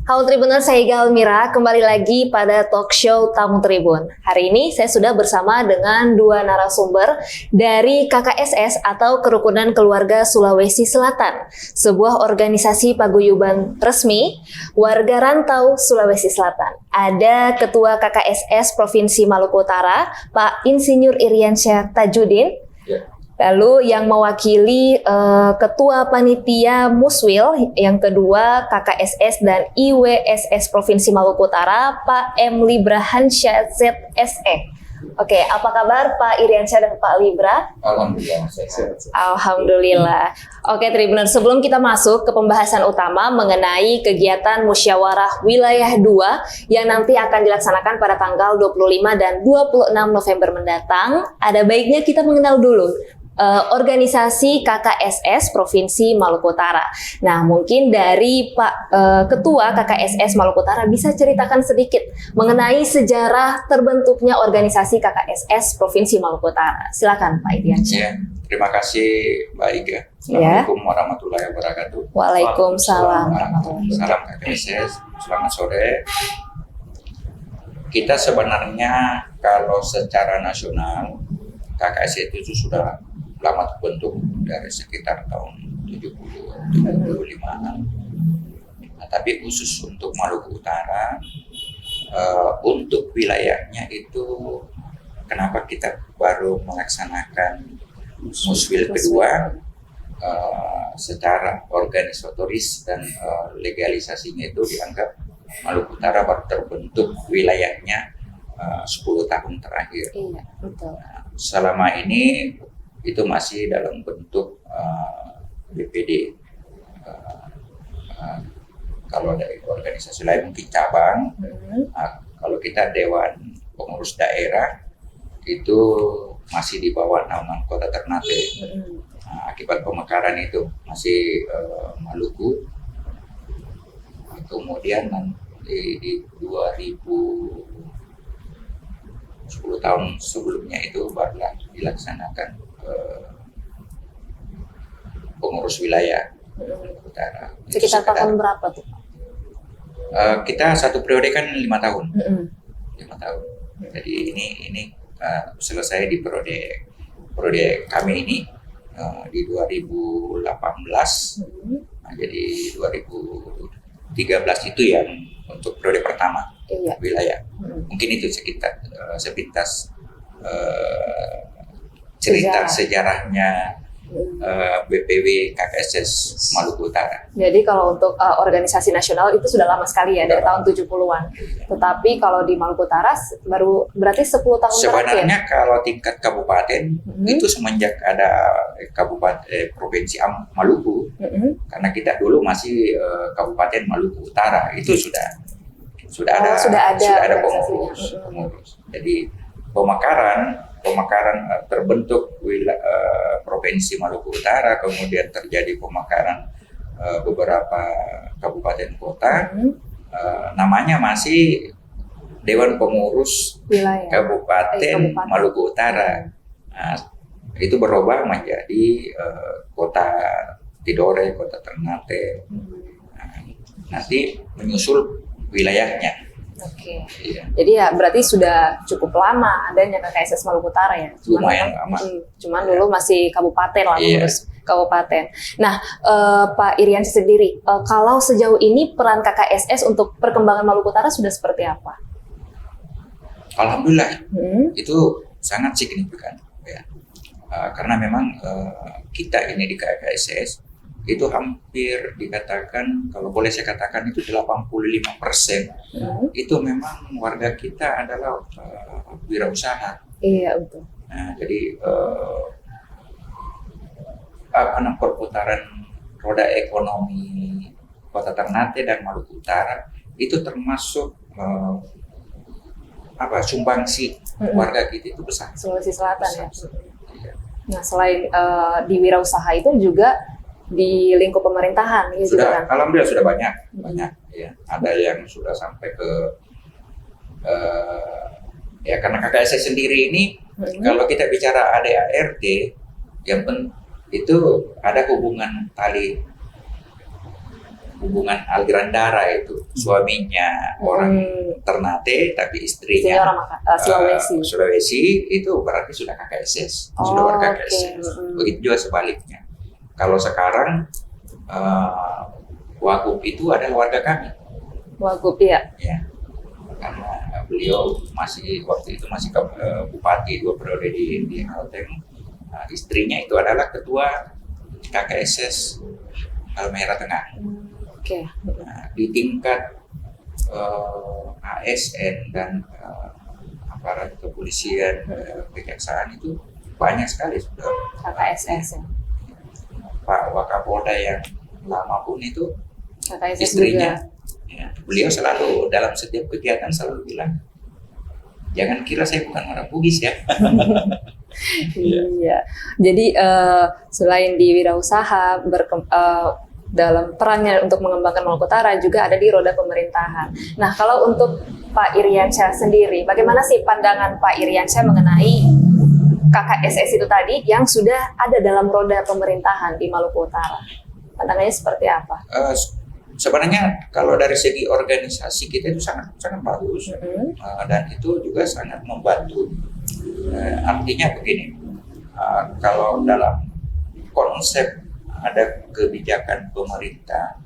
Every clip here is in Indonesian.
Halo Tribuners, saya Iga Almira, kembali lagi pada talk show Tamu Tribun. Hari ini saya sudah bersama dengan dua narasumber dari KKSS atau Kerukunan Keluarga Sulawesi Selatan, sebuah organisasi paguyuban resmi warga rantau Sulawesi Selatan. Ada Ketua KKSS Provinsi Maluku Utara, Pak Insinyur Iriansyah Tajudin. Lalu yang mewakili Ketua Panitia Muswil, yang kedua KKSS dan IWSS Provinsi Maluku Utara, Pak M. Libra Hansyah ZSE. Oke, apa kabar Pak Iriansyah dan Pak Libra? Alhamdulillah, sehat. Alhamdulillah. Oke Tribuners, sebelum kita masuk ke pembahasan utama mengenai kegiatan Musyawarah Wilayah 2 yang nanti akan dilaksanakan pada tanggal 25 dan 26 November mendatang, ada baiknya kita mengenal dulu organisasi KKSS Provinsi Maluku Utara. Nah, mungkin dari Pak Ketua KKSS Maluku Utara bisa ceritakan sedikit mengenai sejarah terbentuknya organisasi KKSS Provinsi Maluku Utara. Silakan Pak Iriansyah. Ya, terima kasih Mbak Iga. Assalamualaikum warahmatullahi wabarakatuh. Waalaikumsalam warahmatullahi Salam KKSS. Selamat sore. Kita sebenarnya kalau secara nasional KKSS itu sudah lama terbentuk dari sekitar tahun 70-75an. Nah, tapi khusus untuk Maluku Utara, untuk wilayahnya itu kenapa kita baru melaksanakan Muswil kedua secara organisatoris dan legalisasinya itu dianggap Maluku Utara baru terbentuk wilayahnya 10 tahun terakhir. Iya, betul. Nah, selama ini itu masih dalam bentuk BPD. Kalau dari organisasi lain mungkin cabang. Kalau kita Dewan Pengurus Daerah itu masih di bawah naungan Kota Ternate. Akibat pemekaran itu masih Maluku. Kemudian di 10 tahun sebelumnya itu barulah dilaksanakan pengurus wilayah Utara. Sekitar tahun berapa tuh? Kita satu periode kan 5 tahun. 5 tahun. Jadi ini selesai di periode kami ini di 2018. Nah, jadi 2013 itu yang untuk periode pertama wilayah. Mungkin itu sekitar sepintas cerita sejarahnya BPW KKSS Maluku Utara. Jadi kalau untuk organisasi nasional itu sudah lama sekali ya, dari tahun 70-an. Tetapi kalau di Maluku Utara baru berarti 10 tahun sebenarnya terakhir. Kalau tingkat kabupaten itu semenjak ada Provinsi Maluku, karena kita dulu masih Kabupaten Maluku Utara, itu sudah ada pengurus. Jadi pemekaran terbentuk Provinsi Maluku Utara, kemudian terjadi pemekaran beberapa kabupaten kota, namanya masih Dewan Pengurus Wilayah Kabupaten Maluku Utara. Nah, itu berubah menjadi Kota Tidore, Kota Ternate. Nah, nanti menyusul wilayahnya. Oke. Iya. Jadi ya berarti sudah cukup lama adanya KKSS Maluku Utara ya. Lumayan lama. Cuman dulu masih kabupaten lah, Iya. Kabupaten. Nah, Pak Iriansyah sendiri, kalau sejauh ini peran KKSS untuk perkembangan Maluku Utara sudah seperti apa? Alhamdulillah, itu sangat signifikan ya. Karena memang kita ini di KKSS itu hampir dikatakan, kalau boleh saya katakan itu 85% itu memang warga kita adalah wirausaha. Iya, betul. Nah, jadi perputaran roda ekonomi Kota Ternate dan Maluku Utara itu termasuk sumbangsi warga kita itu besar. Sulawesi Selatan ya. Iya. Nah, selain di wirausaha itu juga di lingkup pemerintahan ya, sudah, kan? Alhamdulillah sudah banyak ya. Ada yang sudah sampai ke ya, karena KKSS sendiri ini kalau kita bicara ADART yang itu ada hubungan tali hubungan aliran darah itu. Suaminya orang Ternate tapi Istrinya istrinya orang Sulawesi. Sulawesi, itu berarti sudah KKSS, sudah warga Oke. KKSS. Begitu juga sebaliknya. Kalau sekarang Wagub itu adalah warga kami, Wagub ya. ya, karena beliau waktu itu masih bupati 2 periode di Kalteng. Istrinya itu adalah ketua KKSS Halmahera Tengah. Oke. Di tingkat ASN dan aparat kepolisian, kejaksaan itu banyak sekali sudah. KKSS ya. Pak Wakapolda yang lama pun itu KKSS istrinya, juga. ya, beliau selalu dalam setiap kegiatan selalu bilang, jangan kira saya bukan orang Bugis ya. Iya. Jadi selain di wirausaha dalam perannya untuk mengembangkan Maluku Utara juga ada di roda pemerintahan. Nah, kalau untuk Pak Iriansyah sendiri, bagaimana sih pandangan Pak Iriansyah mengenai KKSS itu tadi yang sudah ada dalam roda pemerintahan di Maluku Utara? Pandangannya seperti apa? Sebenarnya kalau dari segi organisasi kita itu sangat sangat bagus, dan itu juga sangat membantu. Artinya begini, kalau dalam konsep ada kebijakan pemerintah,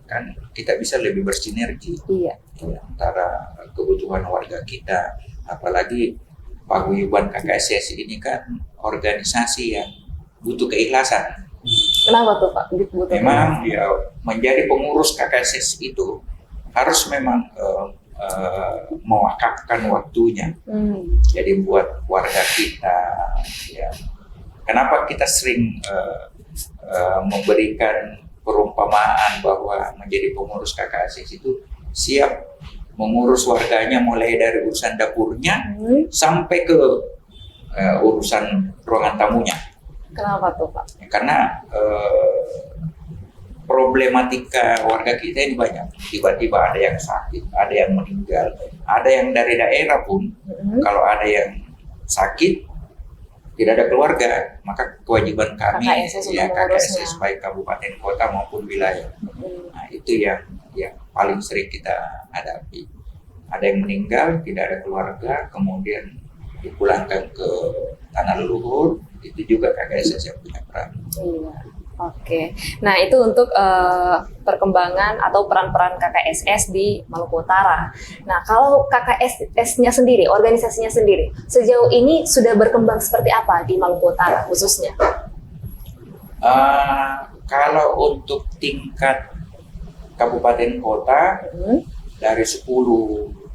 kan kita bisa lebih bersinergi, Iya. antara kebutuhan warga kita, apalagi paguyuban KKSS ini kan organisasi yang butuh keikhlasan. Kenapa tuh Pak? Butuh Memang ya, menjadi pengurus KKSS itu harus memang mewakafkan waktunya. Jadi buat warga kita, ya. Kenapa kita sering memberikan perumpamaan bahwa menjadi pengurus KKSS itu siap mengurus warganya mulai dari urusan dapurnya sampai ke urusan ruangan tamunya. Kenapa tuh Pak? Karena problematika warga kita ini banyak. Tiba-tiba ada yang sakit, ada yang meninggal, ada yang dari daerah pun. Kalau ada yang sakit, tidak ada keluarga, maka kewajiban kami KKSS baik kabupaten, kota maupun wilayah. Nah, itu yang paling sering kita hadapi. Ada yang meninggal, tidak ada keluarga, kemudian dipulangkan ke tanah leluhur, itu juga KKSS yang punya peran. Iya. Oke. Nah, itu untuk perkembangan atau peran-peran KKSS di Maluku Utara. Nah, kalau KKSS-nya sendiri, organisasinya sendiri, sejauh ini sudah berkembang seperti apa di Maluku Utara khususnya? Kalau untuk tingkat kabupaten kota, dari 10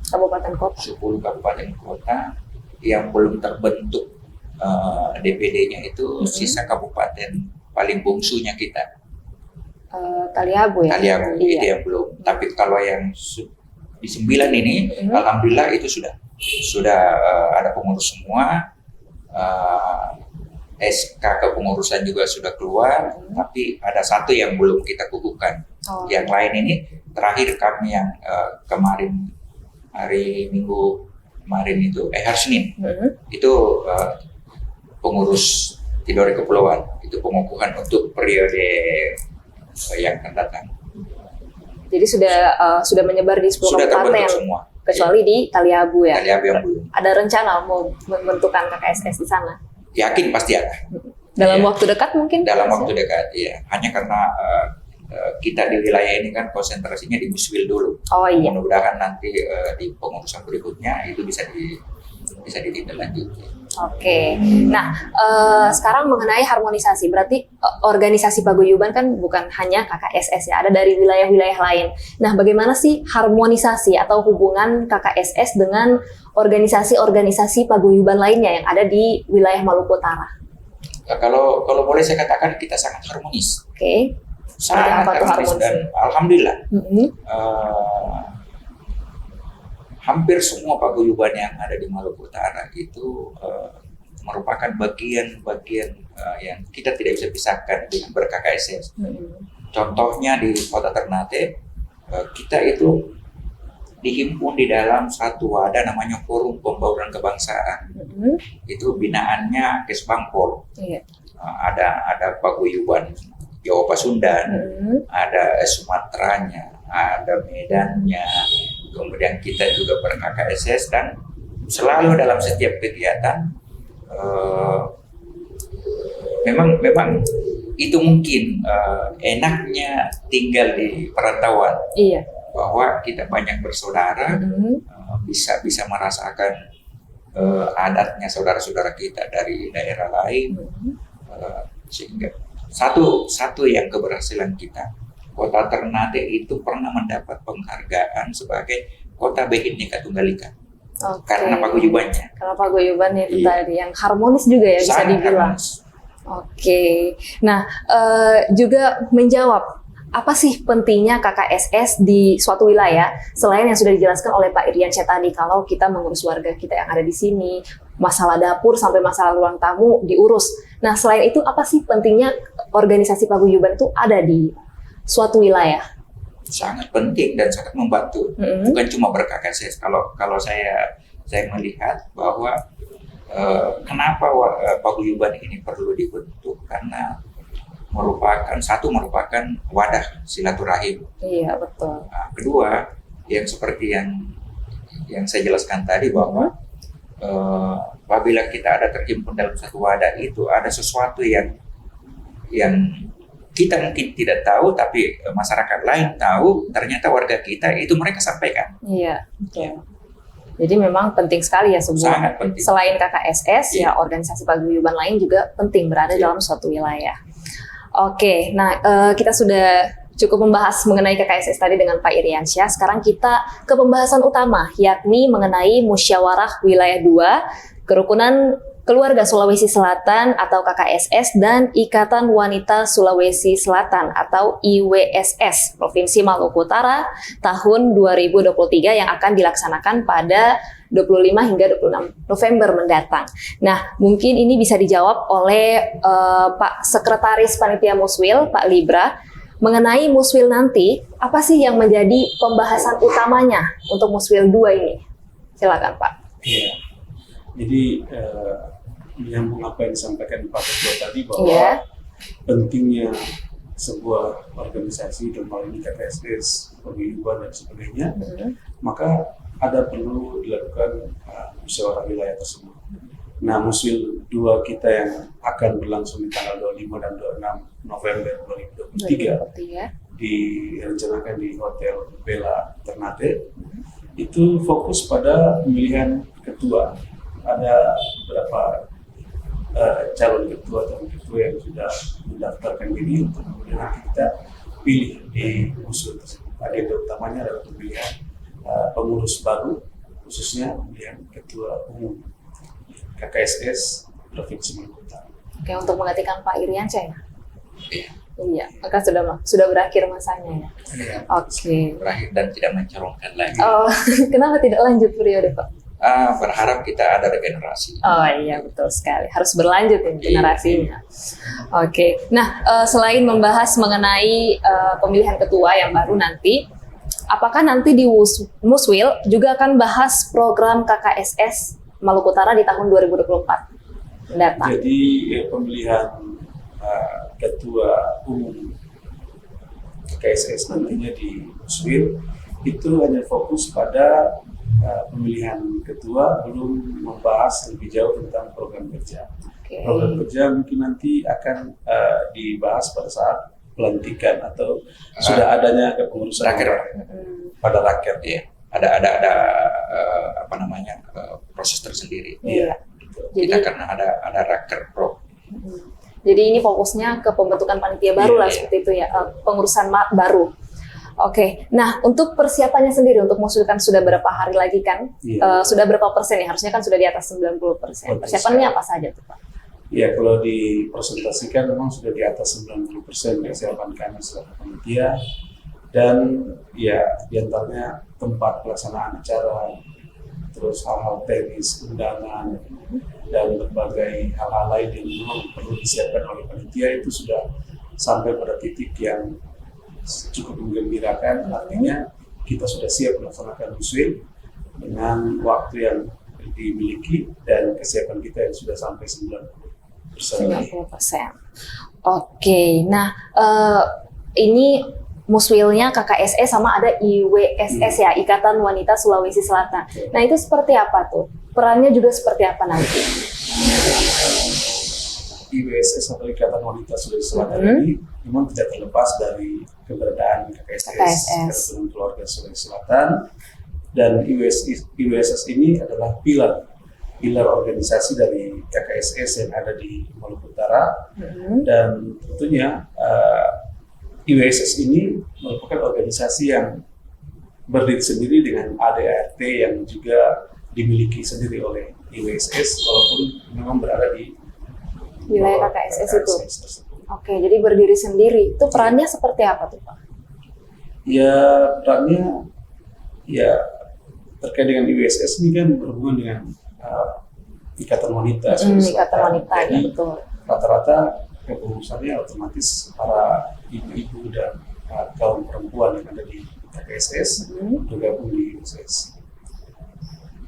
kabupaten kota, 10 kabupaten kota yang belum terbentuk DPD-nya itu sisa kabupaten paling bungsunya kita. Taliabu ya? Taliabu, iya. itu yang belum. Tapi kalau yang di 9 ini, alhamdulillah itu sudah ada pengurus semua. SK kepengurusan juga sudah keluar, tapi ada satu yang belum kita kukuhkan. Yang lain ini terakhir kami yang kemarin hari Minggu kemarin itu hari Senin itu pengurus Tidore Kepulauan, itu pengukuhan untuk periode yang akan datang. Jadi sudah menyebar di 10 kabupaten semua, kecuali di Taliabu ya. Taliabu yang belum. Ada rencana mau membentukkan KKSS di sana? Yakin pasti ada. Dalam waktu dekat mungkin? Dalam waktu dekat, ya. Hanya karena kita di wilayah ini kan konsentrasinya di Muswil dulu. Oh iya. Mudah-mudahan nanti di pengurusan berikutnya itu bisa ditindaklanjuti. Oke. Nah, sekarang mengenai harmonisasi, berarti organisasi paguyuban kan bukan hanya KKSS ya, ada dari wilayah-wilayah lain. Nah, bagaimana sih harmonisasi atau hubungan KKSS dengan organisasi-organisasi paguyuban lainnya yang ada di wilayah Maluku Utara? Kalau boleh saya katakan kita sangat harmonis. Oke. Sangat harmonis dan alhamdulillah. Hampir semua paguyuban yang ada di Maluku Utara itu merupakan bagian-bagian yang kita tidak bisa pisahkan dengan ber-KKSS. Contohnya di Kota Ternate, kita itu dihimpun di dalam satu wadah namanya Forum Pembauran Kebangsaan. Itu binaannya Kesbangpol. Ada paguyuban Jawa Pasundan, ada Sumateranya, ada Medannya, kemudian kita juga ber-KKSS dan selalu dalam setiap kegiatan memang itu mungkin enaknya tinggal di perantauan. Iya. Bahwa kita banyak bersaudara, bisa merasakan adatnya saudara-saudara kita dari daerah lain, sehingga satu yang keberhasilan kita, Kota Ternate itu pernah mendapat penghargaan sebagai Kota Bhinneka Tunggal Ika. Karena paguyubannya. Karena paguyubannya itu Iya. tadi yang harmonis juga ya, bisa Sangat dibilang. harmonis. Oke. Nah, juga menjawab apa sih pentingnya KKSS di suatu wilayah selain yang sudah dijelaskan oleh Pak Iriansyah tadi, kalau kita mengurus warga kita yang ada di sini, masalah dapur sampai masalah ruang tamu diurus. Nah, selain itu apa sih pentingnya organisasi paguyuban itu ada di suatu wilayah? Sangat penting dan sangat membantu. Bukan cuma ber-KKSS. Kalau saya melihat bahwa kenapa paguyuban ini perlu dibentuk, karena merupakan wadah silaturahim. Iya, betul. Nah, kedua, yang seperti yang saya jelaskan tadi, bahwa apabila kita ada terhimpun dalam satu wadah itu, ada sesuatu yang kita mungkin tidak tahu, tapi masyarakat lain tahu, ternyata warga kita itu mereka sampaikan. Iya, betul. Jadi memang penting sekali ya Sangat penting. selain KKSS, ya organisasi paguyuban lain juga penting berada dalam suatu wilayah. Oke, nah kita sudah cukup membahas mengenai KKSS tadi dengan Pak Iriansyah. Sekarang kita ke pembahasan utama, yakni mengenai Musyawarah Wilayah 2, Kerukunan Keluarga Sulawesi Selatan atau KKSS, dan Ikatan Wanita Sulawesi Selatan atau IWSS Provinsi Maluku Utara tahun 2023 yang akan dilaksanakan pada 25 hingga 26 November mendatang. Nah, mungkin ini bisa dijawab oleh Pak Sekretaris Panitia Muswil, Pak Libra, mengenai Muswil nanti, apa sih yang menjadi pembahasan utamanya untuk Muswil 2 ini? Silakan, Pak. Iya. Jadi menyambung apa yang disampaikan Pak Ketua tadi, bahwa pentingnya sebuah organisasi, dalam hal ini KKSS, paguyuban dan sebagainya, maka ada perlu dilakukan musyawarah wilayah tersebut. Nah, Muswil 2 kita yang akan berlangsung di tanggal 25 dan 26 November 2023 direncanakan di Hotel Bella Ternate, itu fokus pada pemilihan ketua. Ada beberapa calon ketua dan ketua yang sudah mendaftarkan diri untuk kemudian nanti kita pilih di Muswil tersebut. Agenda utamanya adalah pemilihan pengurus baru, khususnya pemilihan ketua umum KKSS Provinsi Maluku Utara. Oke, untuk menggantikan Pak Iriansyah ya? Iya. Iya, maka sudah berakhir masanya ya. Iya. Oke. Berakhir dan tidak mencalonkan lagi. Oh, kenapa tidak lanjut periode, Pak? Berharap kita ada regenerasi. Oh iya, betul sekali. Harus berlanjut ya generasinya. Oke. Nah, selain membahas mengenai pemilihan ketua yang baru nanti, apakah nanti di Muswil juga akan bahas program KKSS Maluku Utara di tahun 2024 mendatang? Jadi pemilihan ketua umum KKSS nantinya di Muswil itu hanya fokus pada pemilihan ketua, belum membahas lebih jauh tentang program kerja. Okay. Program kerja mungkin nanti akan dibahas pada saat pelantikan atau sudah adanya kepengurusan pada rakyat. Iya. Ada proses tersendiri. Iya. Kita karena ada raker pro. Jadi ini fokusnya ke pembentukan panitia baru lah, seperti itu ya, pengurusan baru. Oke, nah untuk persiapannya sendiri, untuk Muswil kan sudah berapa hari lagi kan? Sudah berapa persen ya? Harusnya kan sudah di atas 90%. Persiapannya apa saja tuh, Pak? Ya, kalau dipresentasikan memang sudah di atas 90% kesiapan kami sebagai panitia. Dan ya, diantaranya tempat pelaksanaan acara, terus hal-hal teknis, undangan, dan berbagai hal-hal lain yang memang perlu disiapkan oleh panitia itu sudah sampai pada titik yang cukup menggembirakan. Artinya kita sudah siap melaksanakan Muswil dengan waktu yang dimiliki dan kesiapan kita yang sudah sampai 90%. 90%. Oke, nah ini Muswilnya KKSS sama ada IWSS ya, Ikatan Wanita Sulawesi Selatan. Nah itu seperti apa tuh? Perannya juga seperti apa nanti? IWSS atau Ikatan Wanita Sulawesi Selatan ini memang tidak terlepas dari keberadaan KKSS, Kesatuan Keluarga Sulawesi Selatan, dan IWSS ini adalah pilar organisasi dari KKSS yang ada di Maluku Utara, dan tentunya IWSS ini merupakan organisasi yang berdiri sendiri dengan ADART yang juga dimiliki sendiri oleh IWSS walaupun memang berada di wilayah KKSS itu. Oke, jadi berdiri sendiri. Itu perannya seperti apa tuh Pak? Ya perannya ya terkait dengan IWSS ini kan berhubungan dengan Ikatan Wanita. Ikatan Wanita, ya betul. Rata-rata kepengurusannya otomatis para ibu-ibu dan kaum perempuan yang ada di KKSS bergabung di IWSS.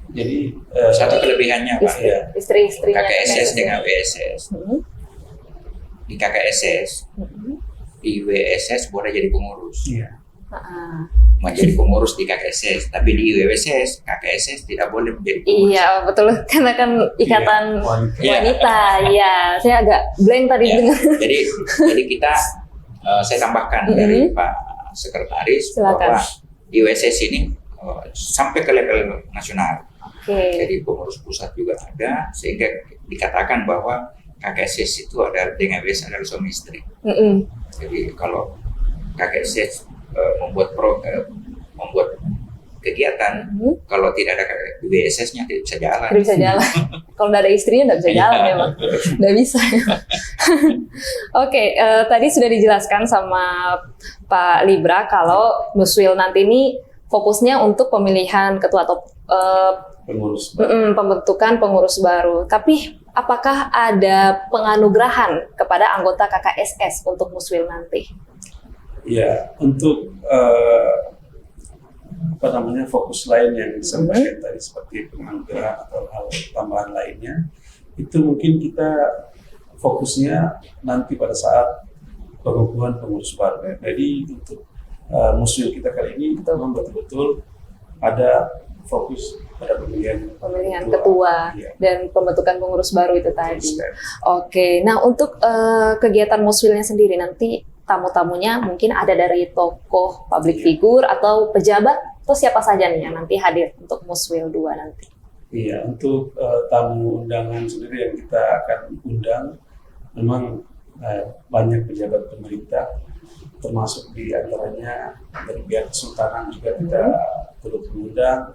Jadi satu kelebihannya Pak, istri-istrinya KKSS dengan WSS. Di KKSS, di WSS boleh jadi pengurus. Iya. Menjadi pengurus di KKSS, tapi di WSS, KKSS tidak boleh menjadi pengurus. Iya betul, karena kan ikatan wanita. Iya, saya agak blank tadi dengar. Jadi kita, saya tambahkan dari Pak Sekretaris bahwa di WSS ini sampai ke level nasional. Jadi pengurus pusat juga ada, sehingga dikatakan bahwa KKSS itu adalah dengan WSS adalah suami istri. Jadi kalau KKSS membuat kegiatan, kalau tidak ada WSS-nya tidak bisa jalan. Tidak bisa jalan. Kalau tidak ada istrinya tidak bisa jalan memang. Tidak bisa. Oke, tadi sudah dijelaskan sama Pak Libra kalau Muswil nanti ini fokusnya untuk pemilihan ketua atau pembentukan pengurus baru. Tapi apakah ada penganugerahan kepada anggota KKSS untuk Muswil nanti? Ya, untuk fokus lain yang disampaikan tadi seperti penganugerahan atau hal tambahan lainnya, itu mungkin kita fokusnya nanti pada saat pengukuhan pengurus baru. Jadi untuk Muswil kita kali ini memang betul-betul ada fokus pada pemilihan ketua dan pembentukan pengurus baru itu tadi. Oke, nah untuk kegiatan Muswilnya sendiri nanti tamu-tamunya mungkin ada dari tokoh public figure atau pejabat, atau siapa saja nih yang nanti hadir untuk Muswil 2 nanti? Iya, untuk tamu undangan sendiri yang kita akan undang, memang banyak pejabat pemerintah, termasuk di antaranya dari pihak Kesultanan juga kita turut mengundang,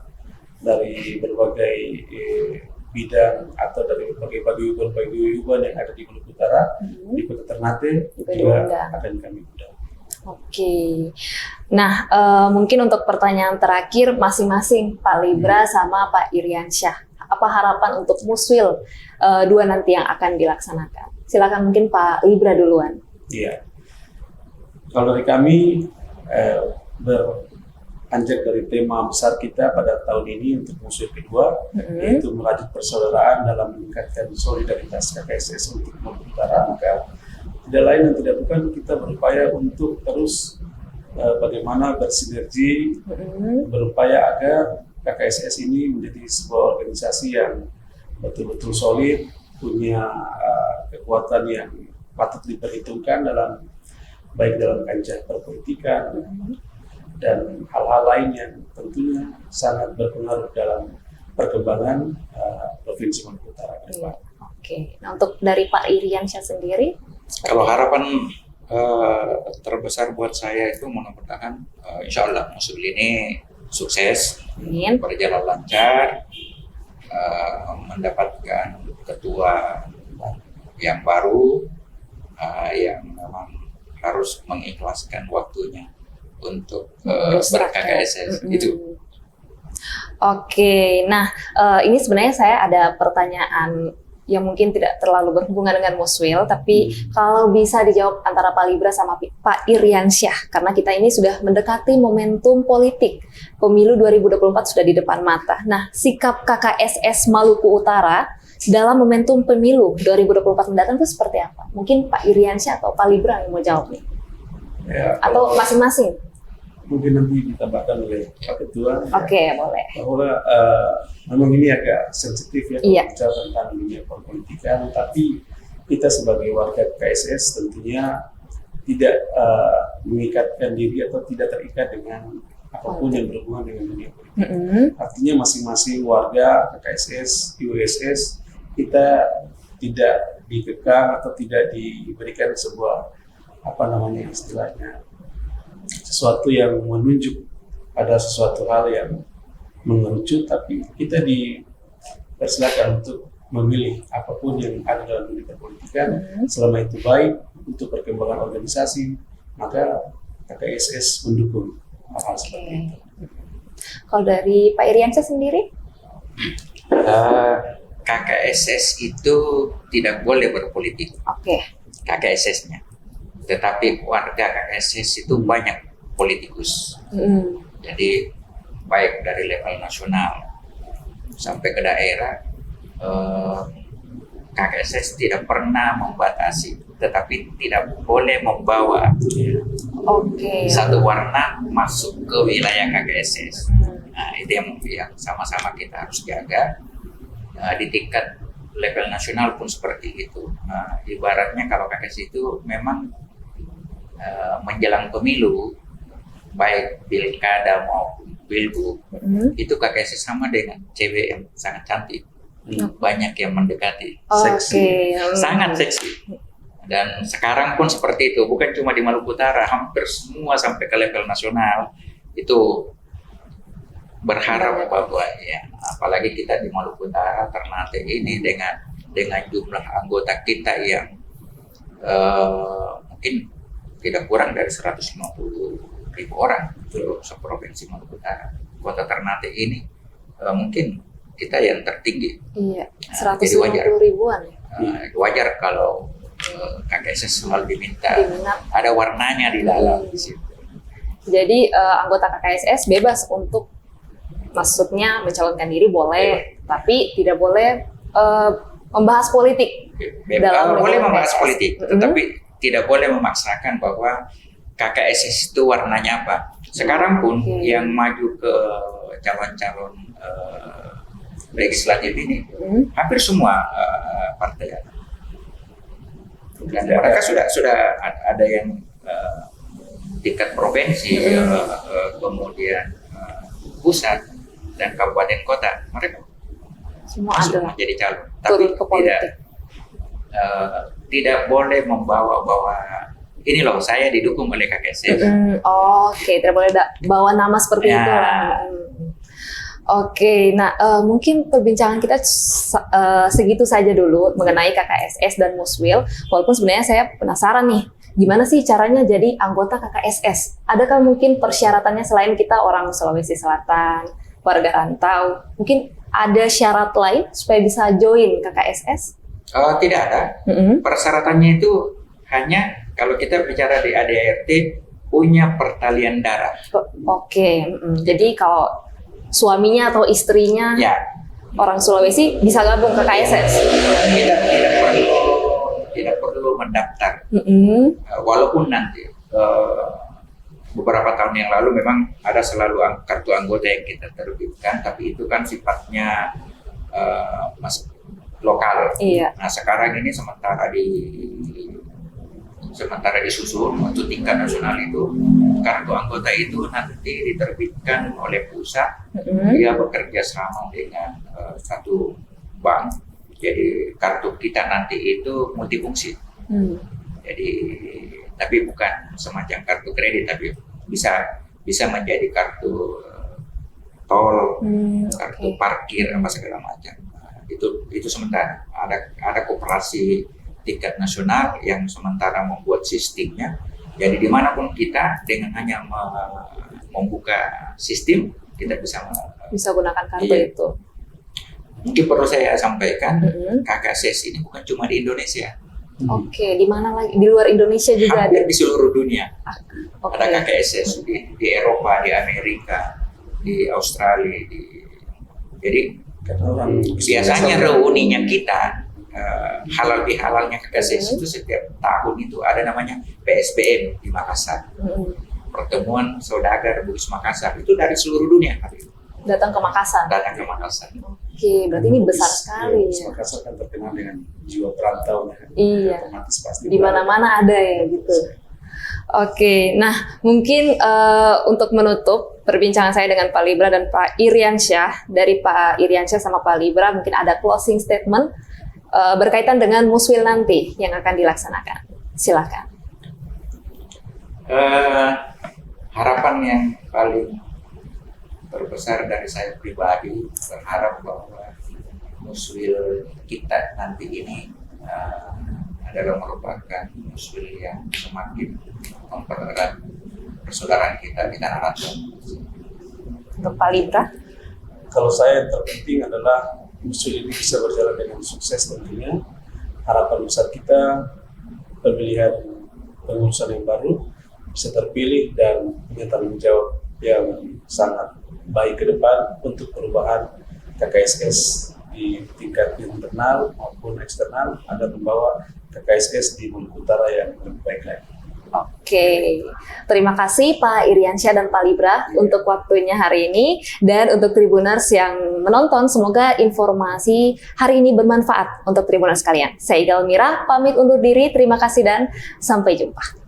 dari berbagai bidang atau dari berbagai paguyuban yang ada di Maluku Utara, di Kota Ternate juga akan kami undang. Oke, nah mungkin untuk pertanyaan terakhir masing-masing Pak Libra sama Pak Iriansyah, apa harapan untuk Muswil 2 nanti yang akan dilaksanakan? Silakan mungkin Pak Libra duluan. Iya, kalau dari kami beranjak dari tema besar kita pada tahun ini untuk Muswil kedua, yaitu merajut persaudaraan dalam meningkatkan solidaritas KKSS untuk Maluku Utara, maka tidak lain dan tidak bukan kita berupaya untuk terus bagaimana bersinergi, berupaya agar KKSS ini menjadi sebuah organisasi yang betul-betul solid, punya kekuatan yang patut diperhitungkan baik dalam kancah perpolitikan dan hal-hal lain yang tentunya sangat berpengaruh dalam perkembangan Provinsi Maluku Utara ke depan. Oke, nah untuk dari Pak Iriansyah sendiri? Kalau harapan terbesar buat saya itu mudah-mudahan insya Allah Muswil ini sukses, berjalan lancar, mendapatkan ketua yang baru yang memang harus mengikhlaskan waktunya untuk ber-KKSS itu. Oke, nah ini sebenarnya saya ada pertanyaan yang mungkin tidak terlalu berhubungan dengan Muswil, tapi kalau bisa dijawab antara Pak Libra sama Pak Iriansyah, karena kita ini sudah mendekati momentum politik. Pemilu 2024 sudah di depan mata. Nah, sikap KKSS Maluku Utara dalam momentum pemilu 2024 mendatang itu seperti apa? Mungkin Pak Iriansyah atau Pak Libra yang mau jawab nih? Ya, Atau masing-masing? mungkin nanti ditambahkan oleh Pak Ketua. Oke, boleh. Bahwa memang ini agak sensitif ya Iya. bicara tentang dunia perpolitikan, tapi kita sebagai warga KSS tentunya tidak mengikatkan diri atau tidak terikat dengan apapun yang berhubungan dengan dunia politik. Artinya masing-masing warga KSS, USS, kita tidak dikekang atau tidak diberikan sebuah istilahnya sesuatu yang menunjuk pada sesuatu hal yang mengerucut, tapi kita dipersilakan untuk memilih apapun yang ada dalam dunia perpolitikan selama itu baik untuk perkembangan organisasi, maka KKSS mendukung hal-hal seperti itu. Kalau dari Pak Iriansyah sendiri? KKSS itu tidak boleh berpolitik, Oke. KKSS-nya. Tetapi warga KKSS itu banyak politikus. Jadi baik dari level nasional sampai ke daerah, KKSS tidak pernah membatasi, tetapi tidak boleh membawa Oke. satu warna masuk ke wilayah KKSS. Nah, itu yang sama-sama kita harus jaga. Di tingkat level nasional pun seperti itu. Ibaratnya kalau KKSS itu memang menjelang pemilu, baik pilkada maupun pilgub, itu KKSS sama dengan cewek yang sangat cantik. Banyak yang mendekati, Oke. sangat seksi. Dan sekarang pun seperti itu, bukan cuma di Maluku Utara, hampir semua sampai ke level nasional itu berharap bahwa ya, apalagi kita di Maluku Utara, Ternate ini dengan jumlah anggota kita yang mungkin tidak kurang dari 150.000 orang untuk seprovinsi Maluku Utara. Kota Ternate ini mungkin kita yang tertinggi. Iya, Jadi 150 ribuan ya. Wajar kalau KKSS selalu diminta Diminat. ada warnanya di dalam di situ. Jadi anggota KKSS bebas untuk, maksudnya mencalonkan diri boleh, tapi tidak boleh membahas politik. Dalam Boleh lingkungan membahas KKSS. politik, tetapi tidak boleh memaksakan bahwa KKSS itu warnanya apa. Sekarang pun yang maju ke calon-calon legislatif ini hampir semua partai ada. Dan mereka sudah ada yang tingkat provinsi, kemudian pusat dan kabupaten kota, mereka Semua masuk ada menjadi calon. turun ke politik. Tidak boleh membawa ini loh saya didukung oleh KKSS. Oke, tidak boleh bawa nama seperti Ya. itu. Oke, nah mungkin perbincangan kita segitu saja dulu mengenai KKSS dan Muswil. Walaupun sebenarnya saya penasaran nih, gimana sih caranya jadi anggota KKSS? Adakah mungkin persyaratannya selain kita orang Sulawesi Selatan, warga rantau? Mungkin ada syarat lain supaya bisa join KKSS? Tidak ada. Persyaratannya itu hanya kalau kita bicara di ADART punya pertalian darah. Oke, jadi kalau suaminya atau istrinya Ya, orang Sulawesi bisa gabung ke KKSS? tidak perlu mendaftar. Walaupun nanti beberapa tahun yang lalu memang ada selalu kartu anggota yang kita terbitkan, tapi itu kan sifatnya lokal. Iya. Nah sekarang ini sementara disusun untuk tingkat nasional itu kartu anggota itu nanti diterbitkan oleh pusat. Dia bekerja sama dengan satu bank. Jadi kartu kita nanti itu multifungsi. Jadi tapi bukan semacam kartu kredit, tapi bisa menjadi kartu tol, kartu parkir apa segala macam. Itu sementara ada koperasi tingkat nasional yang sementara membuat sistemnya. Jadi dimanapun kita dengan hanya membuka sistem kita bisa gunakan kartu itu. Mungkin perlu saya sampaikan KKSS ini bukan cuma di Indonesia. Oke, di mana lagi? Di luar Indonesia juga ada. Hampir di seluruh dunia. Oke. Ada KKSS di Eropa, di Amerika, di Australia, jadi Karena orang Biasanya reuninya kita halal bihalalnya KKSS itu setiap tahun itu ada namanya PSBM di Makassar. Pertemuan Saudagar Bugis Makassar itu dari seluruh dunia hari itu. Datang ke Makassar. Datang ke Makassar. Oke, berarti ini besar sekali. Bugis Makassar kan terkenal dengan jiwa perantau. Iya. Otomatis pasti Di mana-mana ada ya gitu. Oke, nah mungkin untuk menutup perbincangan saya dengan Pak Libra dan Pak Iriansyah, dari Pak Iriansyah sama Pak Libra mungkin ada closing statement berkaitan dengan Muswil nanti yang akan dilaksanakan. Silakan. Harapan yang paling terbesar dari saya pribadi berharap bahwa Muswil kita nanti ini adalah merupakan Muswil yang semakin mempererat persaudaraan kita di tanah rantau. Untuk Pak Libra. Kalau saya yang terpenting adalah Muswil ini bisa berjalan dengan sukses tentunya. Harapan besar kita pemilihan pengurusan yang baru bisa terpilih dan punya tanggung jawab yang sangat baik ke depan untuk perubahan KKSS di tingkat internal maupun eksternal agar membawa KKSS di Maluku Utara yang lebih baik lagi. Oke, terima kasih Pak Iriansyah dan Pak Libra untuk waktunya hari ini, dan untuk Tribuners yang menonton, semoga informasi hari ini bermanfaat untuk Tribuners sekalian. Saya Iga Elmira, pamit undur diri, terima kasih dan sampai jumpa.